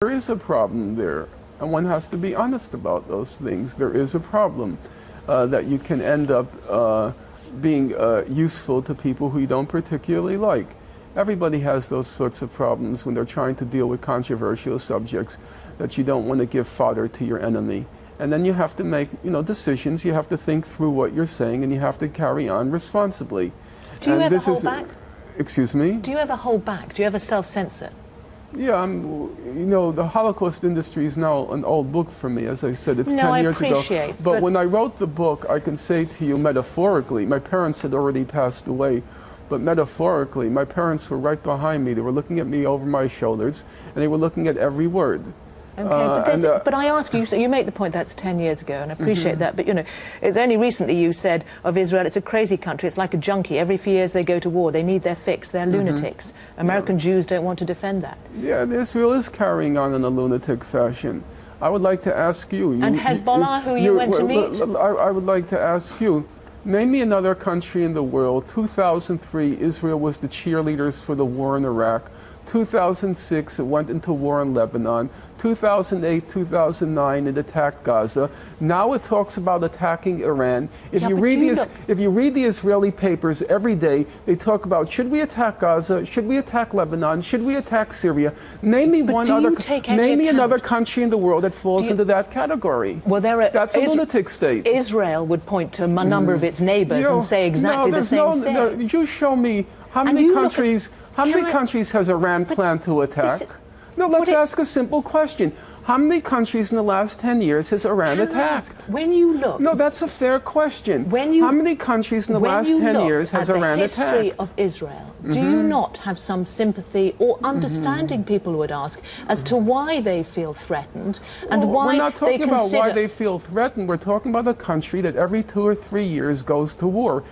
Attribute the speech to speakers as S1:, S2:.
S1: there is a problem there, and one has to be honest about those things. There is a problem that you can end up being useful to people who you don't particularly like. Everybody has those sorts of problems when they're trying to deal with controversial subjects that you don't want to give fodder to your enemy. And then you have to make, decisions. You have to think through what you're saying, and you have to carry on responsibly.
S2: Do you ever hold back?
S1: Excuse me?
S2: Do you ever hold back? Do you ever self-censor?
S1: Yeah, the Holocaust industry is now an old book for me. As I said, it's 10 years ago. But when I wrote the book, I can say to you metaphorically, my parents had already passed away, but metaphorically, my parents were right behind me. They were looking at me over my shoulders, and they were looking at every word.
S2: Okay, but I ask you, so you make the point that's 10 years ago, and I appreciate that, but it's only recently you said of Israel, it's a crazy country, it's like a junkie. Every few years they go to war, they need their fix, they're lunatics. American Jews don't want to defend that.
S1: Yeah, Israel is carrying on in a lunatic fashion. I would like to ask you...
S2: And Hezbollah, who you went to meet?
S1: I would like to ask you, name me another country in the world. 2003, Israel was the cheerleaders for the war in Iraq. 2006, it went into war in Lebanon. 2008, 2009, it attacked Gaza. Now it talks about attacking Iran. If you read the Israeli papers every day, they talk about, should we attack Gaza? Should we attack Lebanon? Should we attack Syria? Name me another country in the world that falls into that category.
S2: Well,
S1: that's a lunatic state.
S2: Israel would point to a number of its neighbors and say exactly the same thing.
S1: No, you show me how many countries. How many countries has Iran planned to attack? No, let's ask a simple question. How many countries in the last 10 years has Iran attacked?
S2: When you look...
S1: No, that's a fair question. How many countries in the last 10 years has Iran attacked?
S2: When you look at the history of Israel, do you not have some sympathy or understanding, people would ask, as to why they feel threatened and why
S1: we're not talking
S2: they
S1: about why they feel threatened. We're talking about a country that every 2 or 3 years goes to war.